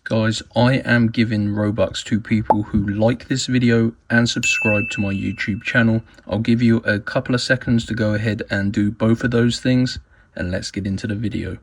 Guys, I am giving Robux to people who like this video and subscribe to my YouTube channel. I'll give you a couple of seconds to go ahead and do both of those things, and let's get into the video.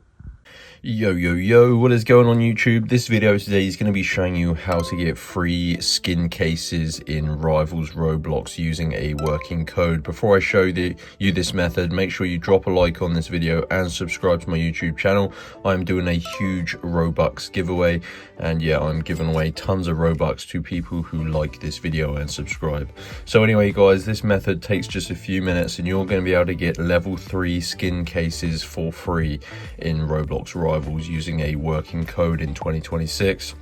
Yo, what is going on YouTube? This video today is going to be showing you how to get free skin cases in Rivals Roblox using a working code. Before I show you this method, make sure you drop a like on this video and subscribe to my YouTube channel. I'm doing a huge Robux giveaway, and yeah, I'm giving away tons of Robux to people who like this video and subscribe. So anyway guys, this method takes just a few minutes and you're going to be able to get level 3 skin cases for free in Roblox Rivals using a working code in 2026.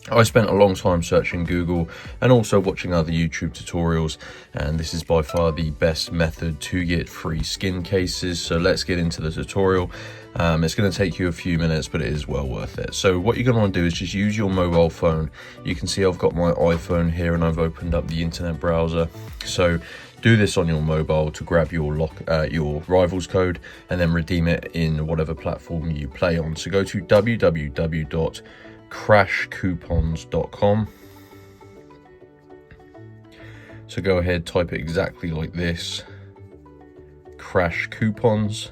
I spent a long time searching Google and also watching other YouTube tutorials, and this is by far the best method to get free skin cases. So let's get into the tutorial. It's going to take you a few minutes, but it is well worth it. So what you're going to want to do is just use your mobile phone. You can see I've got my iPhone here and I've opened up the internet browser. So do this on your mobile to grab your Rivals code and then redeem it in whatever platform you play on. So go to www.crashcoupons.com. So go ahead, type it exactly like this, Crash Coupons.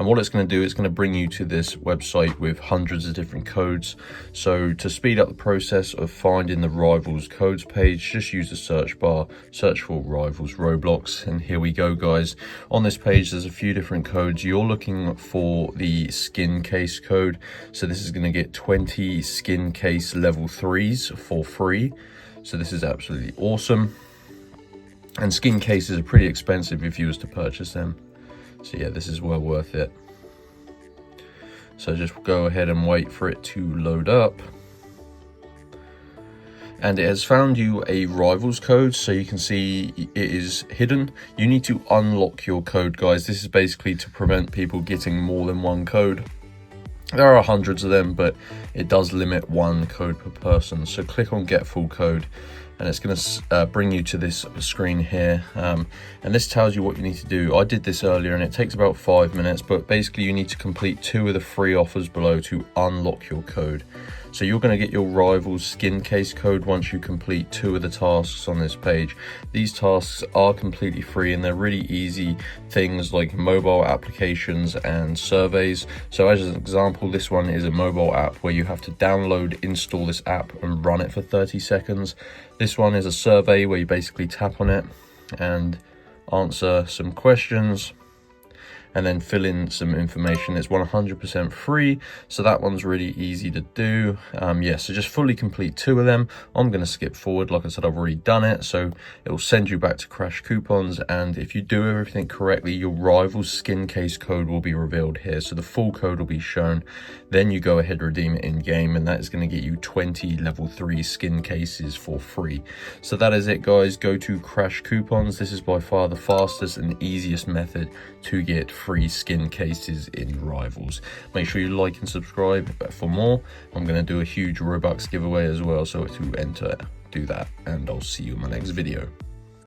And what it's going to do, it's going to bring you to this website with hundreds of different codes. So to speed up the process of finding the Rivals codes page, just use the search bar, search for Rivals Roblox, and here we go guys. On this page there's a few different codes. You're looking for the skin case code, so this is going to get 20 skin case level 3s for free. So this is absolutely awesome, and skin cases are pretty expensive if you was to purchase them. So yeah, this is well worth it. So just go ahead and wait for it to load up. And it has found you a Rivals code, so you can see it is hidden. You need to unlock your code, guys. This is basically to prevent people getting more than one code. There are hundreds of them, but it does limit one code per person. So click on get full code, and it's going to bring you to this screen here, and this tells you what you need to do. I did this earlier and it takes about 5 minutes, but basically you need to complete 2 of the free offers below to unlock your code. So you're going to get your Rivals skin case code once you complete 2 of the tasks on this page. These tasks are completely free and they're really easy things like mobile applications and surveys. So as an example, this one is a mobile app where you have to download, install this app and run it for 30 seconds. This one is a survey where you basically tap on it and answer some questions and then fill in some information. It's 100% free, so that one's really easy to do. Yeah, so just fully complete 2 of them. I'm going to skip forward. Like I said, I've already done it, so it will send you back to Crash Coupons, and if you do everything correctly, your Rivals skin case code will be revealed here. So the full code will be shown, then you go ahead, redeem it in game, and that is going to get you 20 level 3 skin cases for free. So that is it guys. Go to Crash Coupons. This is by far the fastest and easiest method to get free skin cases in Rivals. Make sure you like and subscribe for more. I'm going to do a huge Robux giveaway as well, so to enter, do that, and I'll see you in my next video.